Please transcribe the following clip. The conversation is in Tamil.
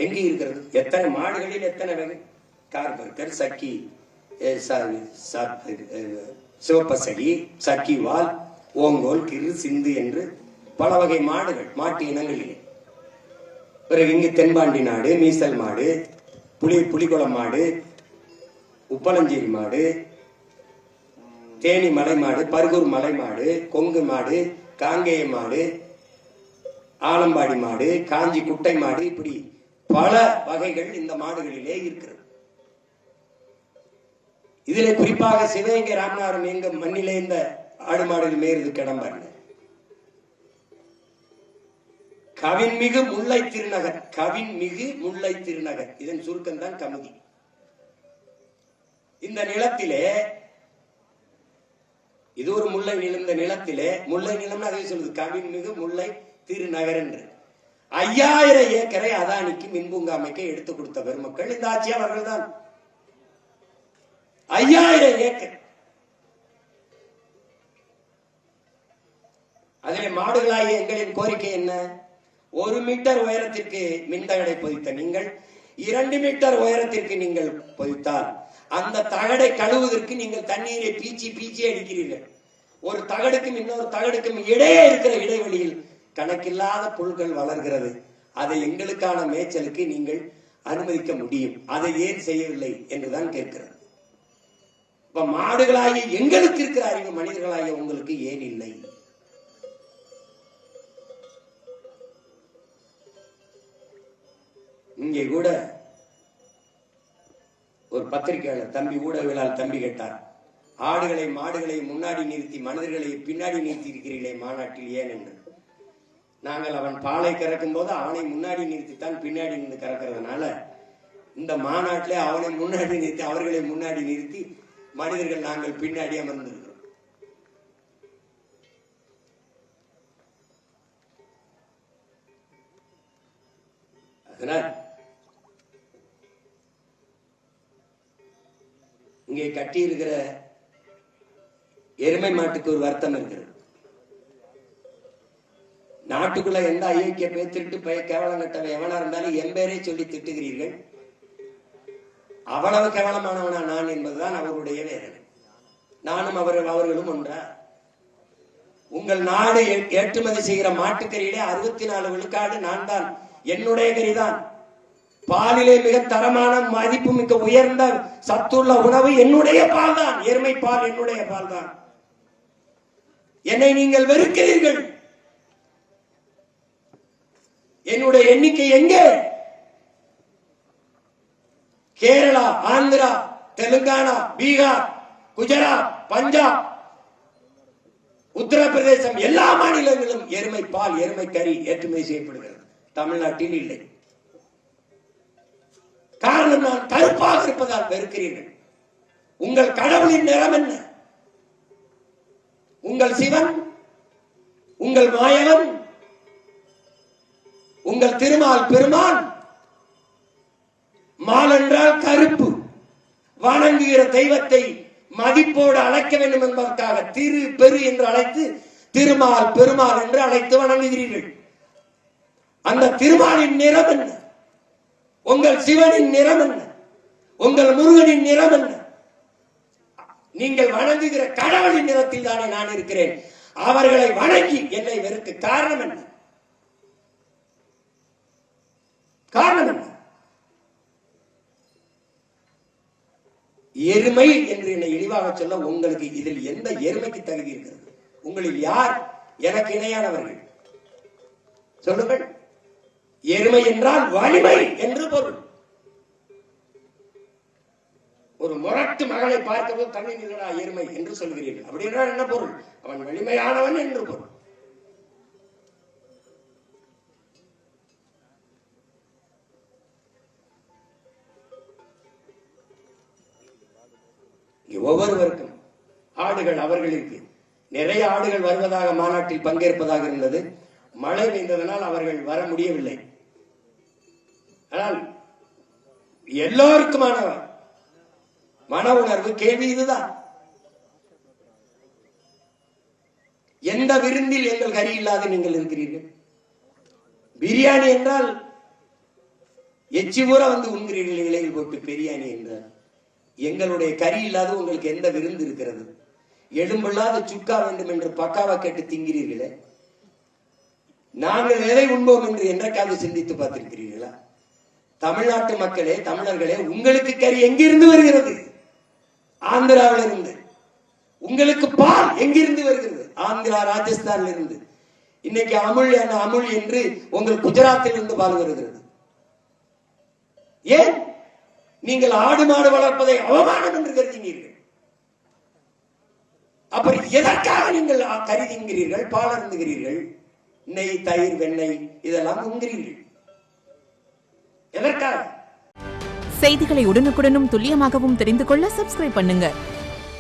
எங்கே இருக்கிறது? எத்தனை மாடுகளில் எத்தனை வகை? கார்பர்கர், சக்கி, சிவப்பசகி, சக்கி வால், ஓங்கோல், கிரு, சிந்து என்று பல வகை மாடுகள் மாட்டு இனங்களிலே. பிறகு இங்கு தென்பாண்டி நாடு, மீசல் மாடு, புலிகுளம் மாடு, உப்பளஞ்சேரி மாடு, தேனி மலை மாடு, பர்கூர் மலை மாடு, கொங்கு மாடு, காங்கேய மாடு, ஆலம்பாடி மாடு, காஞ்சி குட்டை மாடு, இப்படி பல வகைகள் இந்த மாடுகளிலே இருக்கிறது. இதிலே குறிப்பாக சிவகங்கை ராமநாதபுரம் எங்க மண்ணிலே இந்த ஆடு மாடுகள் மேறது கிடம்பாருங்க. கவின்மிகு முல்லை திருநகர், கவின்மிகு முல்லை திருநகர், இதன் சுருக்கம் தான் கமுதி. இந்த நிலத்திலே இது ஒரு முல்லை நிலம். இந்த நிலத்திலே முல்லை நிலம்னு அதே சொல்லுது, கவின்மிகு முல்லை திருநகர் என்று 5000 ஏக்கரை அதானிக்கு மின்பூங்கா அமைக்க எடுத்துக் கொடுத்த பெருமக்கள் இந்த ஆட்சியாளர்கள் தான். 5000 ஏக்கர். அதிலே மாடுகளாகிய எங்களின் கோரிக்கை என்ன? 1 மீட்டர் உயரத்திற்கு மின்தகடை பொதித்த நீங்கள் 2 மீட்டர் உயரத்திற்கு நீங்கள் பொதித்தால் அந்த தகடை கழுவுவதற்கு நீங்கள் தண்ணீரை பீச்சி அடிக்கிறீர்கள். ஒரு தகடுக்கும் இன்னொரு தகடுக்கும் இடையே இருக்கிற இடைவெளியில் கணக்கில்லாத புல்கள் வளர்கிறது. அதை எங்களுக்கான மேய்ச்சலுக்கு நீங்கள் அனுமதிக்க முடியும். அதை ஏன் செய்யவில்லை என்றுதான் கேட்கிறது. இப்ப மாடுகளாகிய எங்களுக்கு இருக்கிற அறிவு மனிதர்களாகிய உங்களுக்கு ஏன் இல்லை? இங்கே கூட ஒரு பத்திரிகையாளர் தம்பி, ஊடகவியலாளர் தம்பி கேட்டார், ஆடுகளை மாடுகளை முன்னாடி நிறுத்தி மனிதர்களை பின்னாடி நிறுத்தி இருக்கிறீர்களே மாநாட்டில் ஏன் என்று. நாங்கள் அவன் பாலை கறக்கும் போது அவனை முன்னாடி நிறுத்தித்தான் பின்னாடி நின்று கறக்கிறதுனால இந்த மாநாட்டிலே அவனை முன்னாடி நிறுத்தி அவர்களை முன்னாடி நிறுத்தி மனிதர்கள் நாங்கள் பின்னாடி அமர்ந்திருக்கிறோம். அதனால் இங்கே கட்டி இருக்கிற எருமை மாட்டுக்கு ஒரு வருத்தம் இருக்கிறது. நாட்டுக்குள்ள எந்த அயோக்கிய பேர் திருட்டு பய கேவலம் கட்டவன் எவனா இருந்தாலும் என் பேரே சொல்லி திட்டுகிறீர்கள். அவ்வளவு கேவலமானவனா நான் என்பதுதான் அவருடைய வேதனை. நானும் அவர்களும் ஒன்றா? உங்கள் நாடு ஏற்றுமதி செய்கிற மாட்டுக்கறியிலே 64 விழுக்காடு நான் தான், என்னுடைய கறிதான். பாலிலே மிக தரமான மதிப்பு மிக உயர்ந்த சத்துள்ள உணவு என்னுடைய பால் தான், எருமை பால் என்னுடைய பால் தான். என்னை நீங்கள் வெறுக்கிறீர்கள். என்னுடைய எண்ணிக்கை எங்கே? கேரளா, ஆந்திரா, தெலுங்கானா, பீகார், குஜராத், பஞ்சாப், உத்தரப்பிரதேசம் எல்லா மாநிலங்களும் எருமை பால் எருமை கறி ஏற்றுமதி செய்யப்படுகிறது. தமிழ்நாட்டில் இல்லை. காரணம் நான் கருப்பாக இருப்பதால் வெறுக்கிறீர்கள். உங்கள் கடவுளின் நிறம் என்ன? உங்கள் சிவன், உங்கள் மாயவன், உங்கள் திருமால் பெருமான். மால் என்றால் கருப்பு. வணங்குகிற தெய்வத்தை மதிப்போடு அழைக்க வேண்டும் என்பதற்காக திரு பெரு என்று அழைத்து திருமால் பெருமாள் என்று அழைத்து வணங்குகிறீர்கள். அந்த திருமாலின் நிறம் என்ன? உங்கள் சிவனின் நிறம் என்ன? உங்கள் முருகனின் நிறம் என்ன? நீங்கள் வணங்குகிற கடவுளின் நிறத்தில் தானே நான் இருக்கிறேன். அவர்களை வணங்கி என்னை வெறுக்க காரணம் என்ன? காரணம் என்ன? எருமை என்று என்னை இழிவாக சொல்ல உங்களுக்கு இதில் எந்த எருமைக்கு தகுதி இருக்கிறது? உங்களில் யார் எனக்கு இணையானவர்கள் சொல்லுங்கள். எருமை என்றால் வலிமை என்று பொருள். ஒரு முரட்டு மகளை பார்க்கவும் தண்ணி நிலடா எருமை என்று சொல்கிறீர்கள். அப்படி என்றால் என்ன பொருள்? அவன் வலிமையானவன் என்று பொருள். ஒவ்வொருவருக்கும் ஆடுகள் அவர்களுக்கு நிறைய ஆடுகள் வருவதாக மாநாட்டில் பங்கேற்பதாக இருந்தது. மழை பெய்ததனால் அவர்கள் வர முடியவில்லை. ஆனால் எல்லோருக்குமான மன உணர்வு கேள்வி இதுதான். எந்த விருந்தில் எங்கள் கறி இல்லாத நீங்கள் இருக்கிறீர்கள்? பிரியாணி என்றால் எச்சி ஊற வந்து உண்கிறீர்கள் இலையில் போட்டு பிரியாணி என்றார். எங்களுடைய கறி இல்லாத உங்களுக்கு எந்த விருந்து இருக்கிறது? எலும்பில்லாத சுக்கா வேண்டும் என்று பக்காவா கேட்டு திங்கிறீர்களே. நாங்கள் எதை உண்போம் என்று என்றைக்காவது சிந்தித்து பார்த்திருக்கிறீர்களா? தமிழ்நாட்டு மக்களே, தமிழர்களே, உங்களுக்கு கறி எங்கிருந்து வருகிறது? ஆந்திராவில இருந்து. உங்களுக்கு பால் எங்கிருந்து வருகிறது? ஆந்திரா, ராஜஸ்தான்ல இருந்து. இன்னைக்கு அமுல் என்று உங்கள் குஜராத்தில் இருந்து பால் வருகிறது. ஏன்? நீங்கள் ஆடு மாடு வளர்ப்பதை அவமானம் என்று கருதினீர்கள். அப்புறம் எதற்காக நீங்கள் கருதுகிறீர்கள்? பால் அருந்துகிறீர்கள், நெய், தயிர், வெண்ணெய் இதெல்லாம் உண்கிறீர்கள். எதற்காக? செய்திகளை உடனுக்குடனும் துல்லியமாகவும் தெரிந்து கொள்ள சப்ஸ்கிரைப் பண்ணுங்க.